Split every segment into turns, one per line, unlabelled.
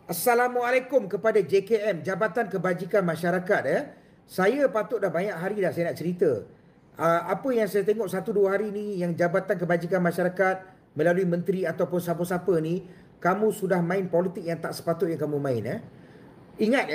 Assalamualaikum kepada JKM, Jabatan Kebajikan Masyarakat. Saya patut dah banyak hari dah saya nak cerita. Apa yang saya tengok 1-2 hari ni yang Jabatan Kebajikan Masyarakat melalui menteri ataupun siapa-siapa ni, kamu sudah main politik yang tak sepatutnya kamu main. Ingat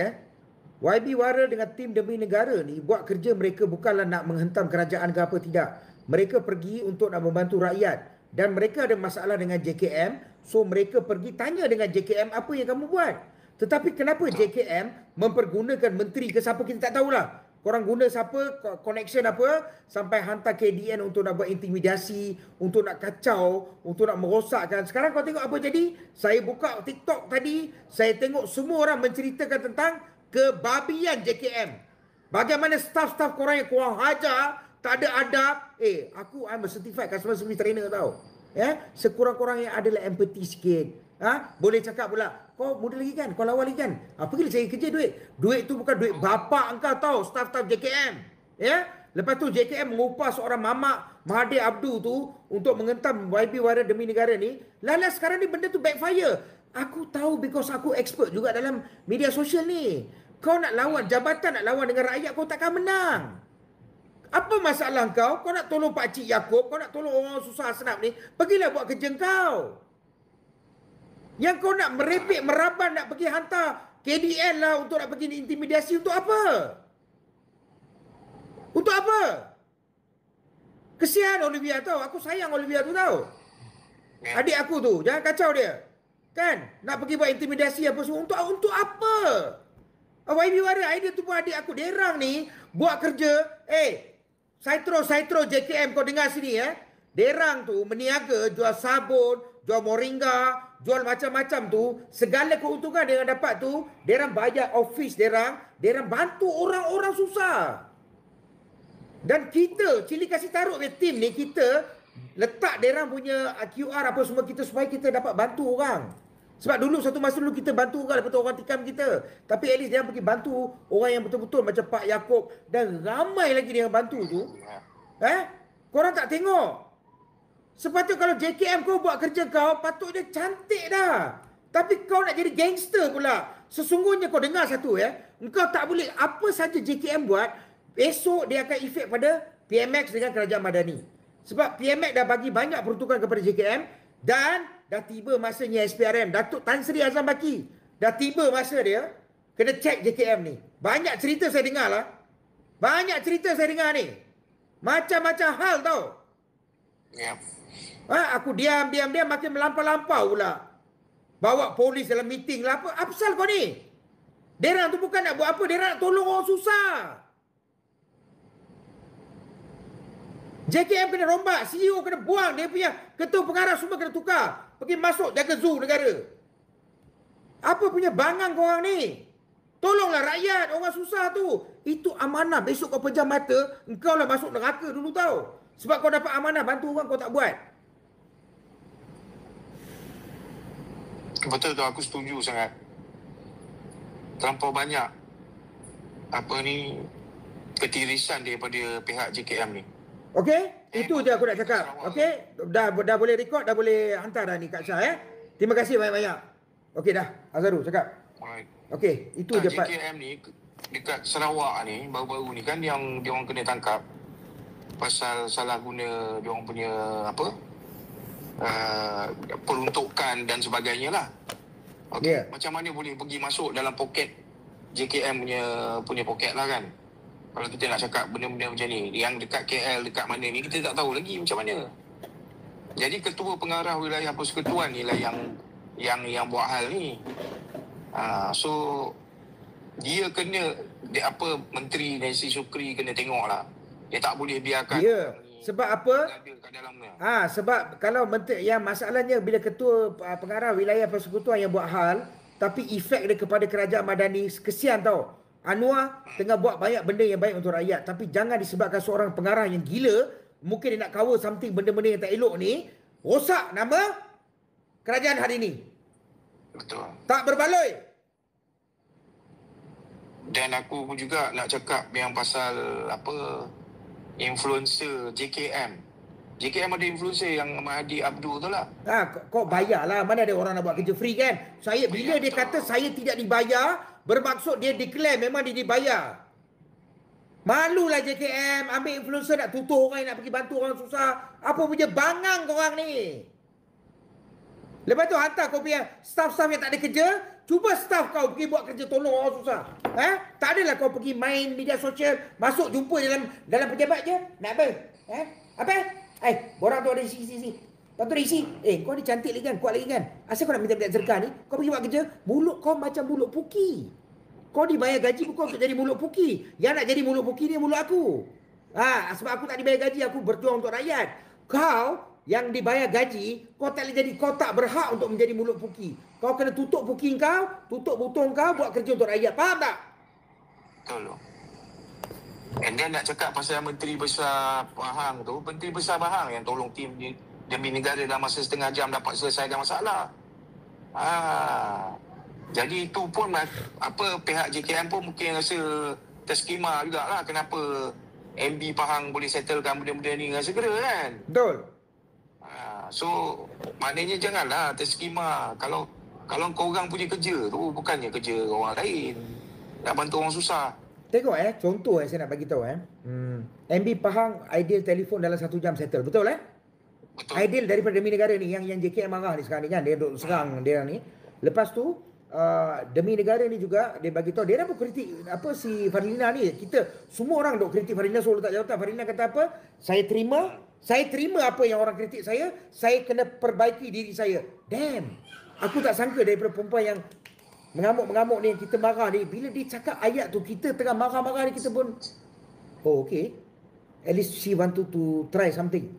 YB Wara dengan tim Demi Negara ni buat kerja mereka bukanlah nak menghentam kerajaan ke apa, tidak. Mereka pergi untuk nak membantu rakyat. Dan mereka ada masalah dengan JKM. So mereka pergi tanya dengan JKM apa yang kamu buat. Tetapi kenapa JKM mempergunakan menteri ke siapa kita tak tahulah. Korang guna siapa, connection apa, sampai hantar KDN untuk nak buat intimidasi, untuk nak kacau, untuk nak merosakkan. Sekarang kau tengok apa jadi? Saya buka TikTok tadi, saya tengok semua orang menceritakan tentang kebabian JKM. Bagaimana staff-staff korang yang kurang hajar, tak ada adab. I'm a certified customer service trainer tau. Sekurang-kurangnya adalah empathy sikit. Boleh cakap pula, kau muda lagi kan, kau lawa lagi kan. Pergilah cari kerja duit. Duit tu bukan duit bapak engkau tau, staff-staff JKM. Lepas tu JKM mengupas seorang Mamak Mahathir Abdu tu untuk mengentam YB Wara Demi Negara ni. Lala sekarang ni benda tu backfire. Aku tahu because aku expert juga dalam media sosial ni. Kau nak lawan jabatan, nak lawan dengan rakyat, kau takkan menang. Apa masalah kau? Kau nak tolong Pak Cik Yaakob, kau nak tolong orang susah senap ni, pergilah buat kerja kau. Yang kau nak merepek, meraban, nak pergi hantar KDN lah untuk nak pergi intimidasi, untuk apa? Untuk apa? Kesian Olivia tau, aku sayang Olivia tu tau. Adik aku tu, jangan kacau dia. Kan? Nak pergi buat intimidasi apa semua, untuk apa? YB Wara, idea tu pun adik aku, derang ni, buat kerja, Saitro JKM kau dengar sini Derang tu meniaga jual sabun, jual moringa, jual macam-macam tu. Segala keuntungan derang dapat tu, derang bayar office derang bantu orang-orang susah. Dan kita, Cili kasih taruh ke tim ni, kita letak derang punya QR apa semua kita supaya kita dapat bantu orang. Sebab dulu satu masa dulu kita bantu orang, lepas tu orang tikam kita. Tapi at least dia pergi bantu orang yang betul-betul macam Pak Yaakob. Dan ramai lagi dia yang bantu tu. Korang tak tengok. Sepatutnya kalau JKM kau buat kerja kau, patut dia cantik dah. Tapi kau nak jadi gangster pula. Sesungguhnya kau dengar satu engkau tak boleh, apa saja JKM buat, esok dia akan efek pada PMX dengan Kerajaan Madani. Sebab PMX dah bagi banyak peruntukan kepada JKM. Dan dah tiba masanya SPRM, Datuk Tan Sri Azam Baki, dah tiba masa dia kena cek JKM ni. Banyak cerita saya dengar lah. Banyak cerita saya dengar ni. Macam-macam hal tau. Aku diam makin melampau-lampau pula. Bawa polis dalam meeting lah. Apa pasal kau ni? Derang tu bukan nak buat apa, derang nak tolong orang susah. JKM kena rombak, CEO kena buang, dia punya ketua pengarah semua kena tukar. Pergi masuk jaga zoo negara. Apa punya bangang korang ni? Tolonglah rakyat, orang susah tu. Itu amanah, besok kau pejam mata, engkau lah masuk neraka dulu tau. Sebab kau dapat amanah bantu orang, kau tak buat.
Betul tu, aku setuju sangat. Terlampau banyak ketirisan daripada pihak JKM ni.
Okey, itu je aku nak cakap. Okey, dah boleh record, dah boleh hantar dah ni Kak Syah Terima kasih banyak-banyak. Okey dah, Azharul cakap. Okey, itu je Pak.
JKM ni dekat Sarawak ni baru-baru ni kan yang dia orang kena tangkap pasal salah guna dia orang punya peruntukan dan sebagainya lah. Okey, macam mana boleh pergi masuk dalam poket JKM punya poket lah kan. Kalau kita nak cakap benda-benda macam ni, yang dekat KL, dekat mana ni, kita tak tahu lagi macam mana. Jadi ketua pengarah wilayah persekutuan ni lah yang buat hal ni. So dia kena Menteri Nancy Sukri kena tengok lah. Dia tak boleh biarkan.
Sebab apa? Sebab kalau menteri, yang masalahnya bila ketua pengarah wilayah persekutuan yang buat hal, tapi efek dia kepada Kerajaan Madani, kesian tau. Anwar tengah buat banyak benda yang baik untuk rakyat, tapi jangan disebabkan seorang pengarah yang gila, mungkin dia nak cover something, benda-benda yang tak elok ni, rosak nama kerajaan hari ni.
Betul.
Tak berbaloi.
Dan aku pun juga nak cakap yang pasal influencer JKM. JKM ada influencer yang Mahdi Abdul tu lah.
Kau bayarlah. Mana ada orang nak buat kerja free kan? Bila dia kata saya tidak dibayar, bermaksud dia declare memang dia dibayar. Malulah JKM ambil influencer nak tutup orang nak pergi bantu orang susah. Apa punya bangang korang ni? Lepas tu hantar kau punya staff-staff yang tak ada kerja, cuba staff kau pergi buat kerja tolong orang susah. Tak adalah kau pergi main media sosial, masuk jumpa dalam pejabat je. Nak apa? Apa? Borang tu ada isi. Lepas tu isi. Kau ni cantik lagi kan? Kuat lagi kan? Asal kau nak minta sedekah ni? Kau pergi buat kerja, mulut kau macam mulut puki. Kau dibayar gaji bukan untuk jadi mulut puki. Yang nak jadi mulut puki ni mulut aku. Sebab aku tak dibayar gaji, aku berjuang untuk rakyat. Kau yang dibayar gaji, kau tak boleh jadi, kau tak berhak untuk menjadi mulut puki. Kau kena tutup puki kau, tutup butong kau, buat kerja untuk rakyat. Faham tak?
Betul. And then nak cakap pasal Menteri Besar Pahang tu, Menteri Besar Pahang yang tolong tim demi negara dalam masa setengah jam dapat selesaikan masalah. Jadi itu pun pihak JKM pun mungkin rasa terskema jugalah kenapa MB Pahang boleh settlekan benda-benda ni dengan segera kan.
Betul.
So maknanya janganlah terskema. Kalau kau orang punya kerja tu bukannya kerja orang lain. Nak bantu orang susah.
Tengok contoh saya nak bagi tahu MB Pahang ideal telefon dalam 1 jam settle. Betul
Betul.
Ideal daripada demi negara ni yang JKM marah ni sekarang ni kan, dia duk serang dia ni. Lepas tu demi negara ni juga dia bagi tahu dia dah berkritik si Fadlina ni. Kita semua orang duk kritik Fadlina soal tak jawatan. Fadlina kata apa? Saya terima apa yang orang kritik saya kena perbaiki diri saya. Damn. Aku tak sangka daripada perempuan yang mengamuk-mengamuk ni, yang kita marah ni, bila dia cakap ayat tu, kita tengah marah-marah ni, kita pun okay, at least she want to try something.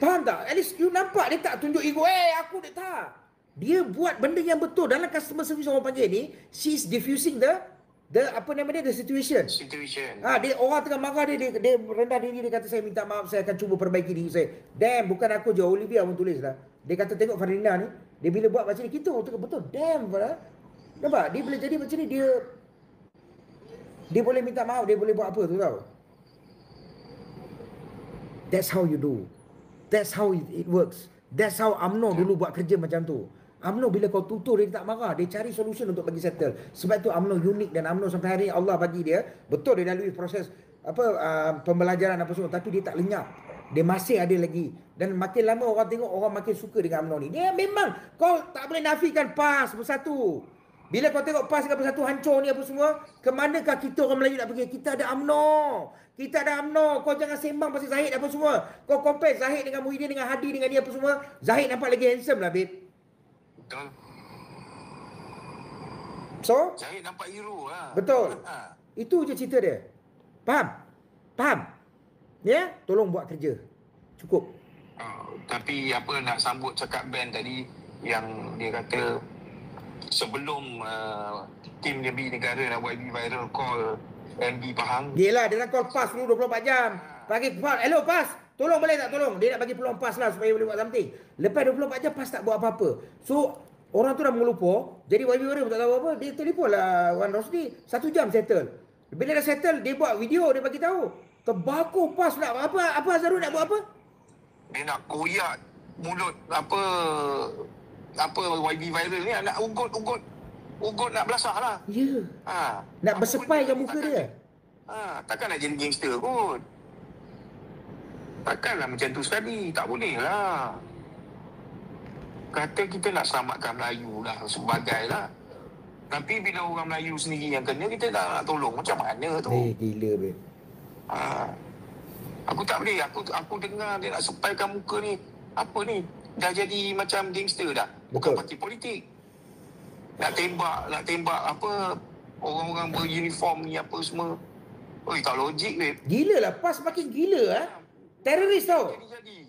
Faham tak? At least you nampak dia tak tunjuk ego. Aku tak. Dia buat benda yang betul. Dalam customer service orang panggil ni, she's diffusing the situation. Dia orang tengah marah dia rendah diri, dia kata saya minta maaf, saya akan cuba perbaiki diri saya. Damn, bukan aku je, Olivia pun tulis lah. Dia kata tengok Fadlina ni, dia bila buat macam ni, kita betul. Damn, nampak? Dia boleh jadi macam ni, dia boleh minta maaf, dia boleh buat apa tu tau. That's how you do. That's how it works. That's how UMNO dulu buat kerja macam tu. UMNO bila kau tutur dia tak marah, dia cari solution untuk bagi settle. Sebab tu UMNO unik, dan UMNO sampai hari ini Allah bagi dia, betul dia lalui proses pembelajaran apa semua, tapi dia tak lenyap. Dia masih ada lagi. Dan makin lama orang tengok, orang makin suka dengan UMNO ni. Dia memang kau tak boleh nafikan PAS bersatu. Bila kau tengok PAS dengan Bersatu hancur ni apa semua, ke manakah kita orang Melayu nak pergi? Kita ada UMNO. Kau jangan sembang pasal Zahid apa semua. Kau compare Zahid dengan Muhyiddin, dengan Hadi, dengan dia apa semua. Zahid nampak lagi handsome lah, babe.
Betul.
So,
Zahid nampak hero lah.
Betul. Itu je cerita dia. Faham? Ya? Tolong buat kerja. Cukup.
Tapi nak sambut cakap Ben tadi yang dia kata sebelum tim demi negara nak buat viral call MB Pahang.
Yelah, dia nak call PAS dulu 24 jam. Bagi PAS, hello PAS, tolong boleh tak tolong? Dia nak bagi peluang PAS lah supaya boleh buat something. Lepas 24 jam PAS tak buat apa-apa. So, orang tu dah mengelupa. Jadi YB Warrior tak tahu apa. Dia telefon lah Wan Rosli. 1 jam settle. Bila dah settle, dia buat video, dia bagi tahu. Terbakar PAS nak apa Azharul nak buat apa?
Dia nak koyak mulut YB viral ni nak ugut nak belasah lah.
Ya. Nak bersepaikan muka dia.
Takkan nak jadi gangster kot. Takkanlah macam tu sekali. Tak boleh lah. Kata kita nak selamatkan Melayu lah sebagai lah. Tapi bila orang Melayu sendiri yang kena, kita tak nak tolong. Macam mana tu?
Gila babe.
Aku tak boleh. Aku dengar dia nak sepaikan muka ni. Apa ni? Dah jadi macam gangster dah. Bukan parti politik. Nak tembak orang-orang beruniform ni apa semua. Tak logik babe.
Gila lah. PAS makin gila Teroris tau.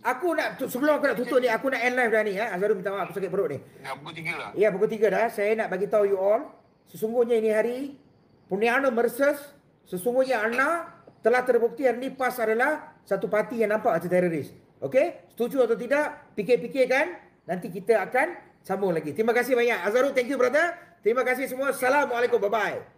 Aku nak, sebelum aku nak tutup ni, aku nak end live dah ni. Azharul minta maaf, aku sakit perut ni.
Pukul 3 lah.
Ya, pukul 3 dah. Saya nak bagi tahu you all, sesungguhnya ini hari Purniana Merces, sesungguhnya Ana telah terbukti hari ini PAS adalah satu parti yang nampak macam teroris. Okey? Setuju atau tidak? Fikir-fikirkan. Nanti kita akan sambung lagi. Terima kasih banyak. Azharul, thank you brother. Terima kasih semua. Assalamualaikum. Bye-bye.